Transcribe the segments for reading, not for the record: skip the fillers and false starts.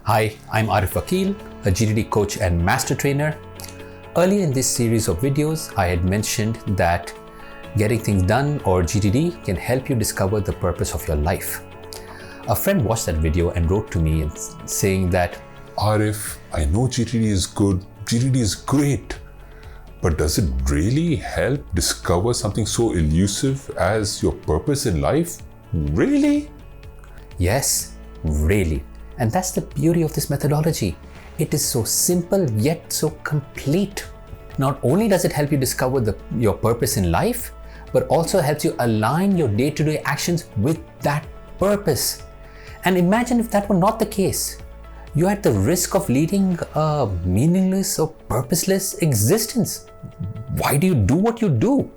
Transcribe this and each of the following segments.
Hi, I'm Arif Vakil, a GTD coach and master trainer. Earlier in this series of videos, I had mentioned that getting things done or GTD can help you discover the purpose of your life. A friend watched that video and wrote to me saying that, Arif, I know GTD is good, GTD is great, but does it really help discover something so elusive as your purpose in life? Really? Yes, really. And that's the beauty of this methodology. It is so simple yet so complete. Not only does it help you discover your purpose in life, but also helps you align your day-to-day actions with that purpose. And imagine if that were not the case. You're at the risk of leading a meaningless or purposeless existence. Why do you do what you do?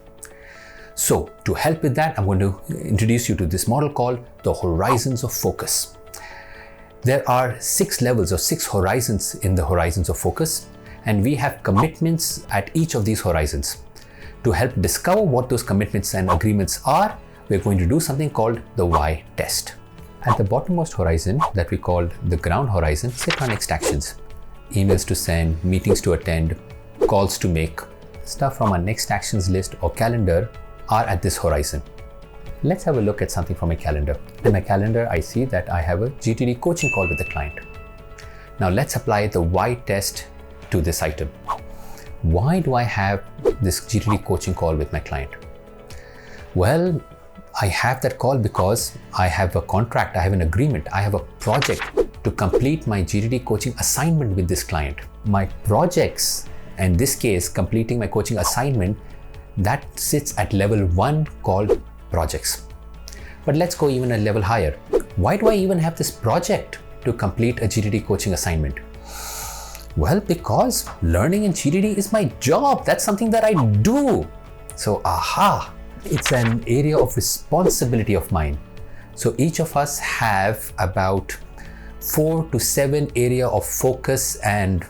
So, to help with that, I'm going to introduce you to this model called the Horizons of Focus. There are 6 levels or 6 horizons in the Horizons of Focus, and we have commitments at each of these horizons. To help discover what those commitments and agreements are, we're going to do something called the why test. At the bottommost horizon, that we call the ground horizon, sit our next actions. Emails to send, meetings to attend, calls to make. Stuff from our next actions list or calendar are at this horizon. Let's have a look at something from my calendar. In my calendar, I see that I have a GTD coaching call with the client. Now let's apply the why test to this item. Why do I have this GTD coaching call with my client? Well, I have that call because I have a contract, I have an agreement, I have a project to complete my GTD coaching assignment with this client. My projects, in this case, completing my coaching assignment, that sits at level 1 called projects. But let's go even a level higher. Why do I even have this project to complete a GTD coaching assignment? Well, because learning in GTD is my job. That's something that I do. So, it's an area of responsibility of mine. So each of us have about 4 to 7 area of focus and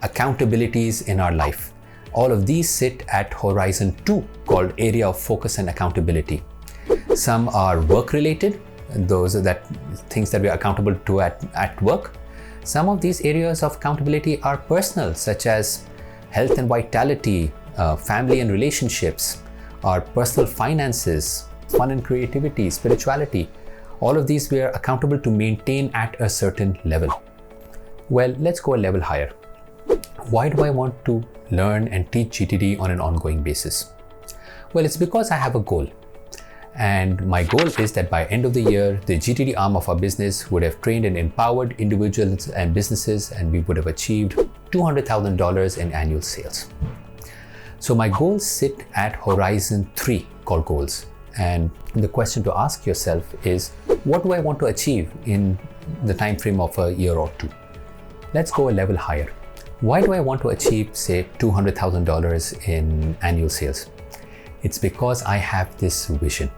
accountabilities in our life. All of these sit at horizon 2 called area of focus and accountability. Some are work related, those are things that we are accountable to at work. Some of these areas of accountability are personal, such as health and vitality, family and relationships, our personal finances, fun and creativity, spirituality. All of these we are accountable to maintain at a certain level. Well, let's go a level higher. Why do I want to learn and teach GTD on an ongoing basis? Well, it's because I have a goal. And my goal is that by end of the year, the GTD arm of our business would have trained and empowered individuals and businesses, and we would have achieved $200,000 in annual sales. So my goals sit at horizon 3 called goals. And the question to ask yourself is, what do I want to achieve in the time frame of a year or 2? Let's go a level higher. Why do I want to achieve, say, $200,000 in annual sales? It's because I have this vision.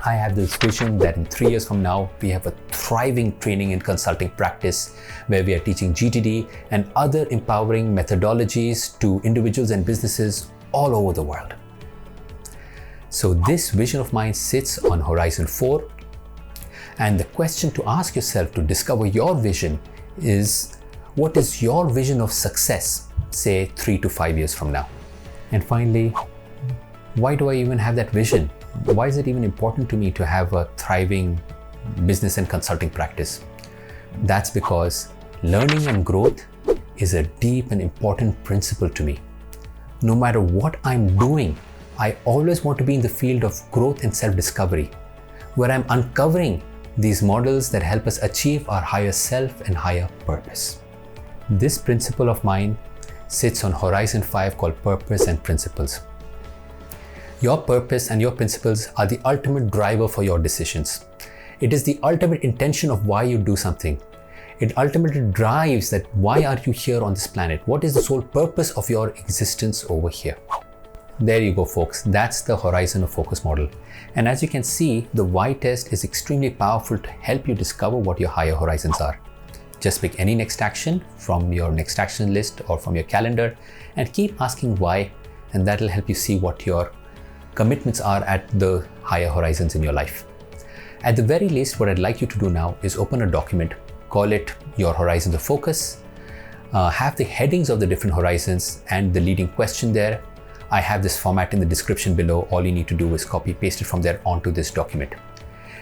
I have this vision that in 3 years from now, we have a thriving training and consulting practice where we are teaching GTD and other empowering methodologies to individuals and businesses all over the world. So this vision of mine sits on horizon 4. And the question to ask yourself to discover your vision is, what is your vision of success, say 3 to 5 years from now? And finally, why do I even have that vision? Why is it even important to me to have a thriving business and consulting practice? That's because learning and growth is a deep and important principle to me. No matter what I'm doing, I always want to be in the field of growth and self-discovery, where I'm uncovering these models that help us achieve our higher self and higher purpose. This principle of mine sits on horizon 5 called purpose and principles. Your purpose and your principles are the ultimate driver for your decisions. It is the ultimate intention of why you do something. It ultimately drives that why are you here on this planet? What is the sole purpose of your existence over here? There you go, folks. That's the Horizon of Focus model. And as you can see, the why test is extremely powerful to help you discover what your higher horizons are. Just pick any next action from your next action list or from your calendar and keep asking why, and that'll help you see what your commitments are at the higher horizons in your life. At the very least, what I'd like you to do now is open a document call it your Horizons of Focus. Have the headings of the different horizons and the leading question there. I have this format in the description below. All you need to do is copy paste it from there onto this document.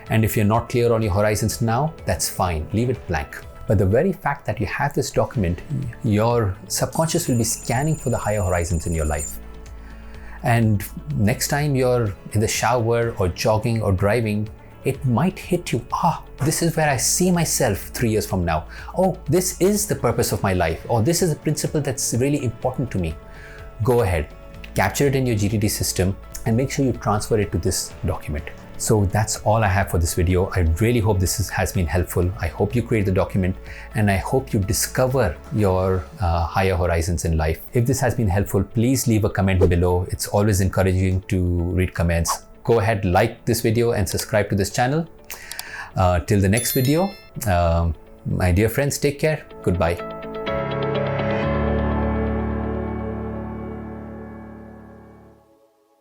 And if you're not clear on your horizons now, that's fine, leave it blank. But the very fact that you have this document, your subconscious will be scanning for the higher horizons in your life. And next time you're in the shower or jogging or driving, it might hit you, this is where I see myself 3 years from now. Oh, this is the purpose of my life. Or this is a principle that's really important to me. Go ahead, capture it in your GTD system and make sure you transfer it to this document. So that's all I have for this video. I really hope this has been helpful. I hope you create the document and I hope you discover your higher horizons in life. If this has been helpful, please leave a comment below. It's always encouraging to read comments. Go ahead, like this video and subscribe to this channel. Till the next video, my dear friends, take care. Goodbye.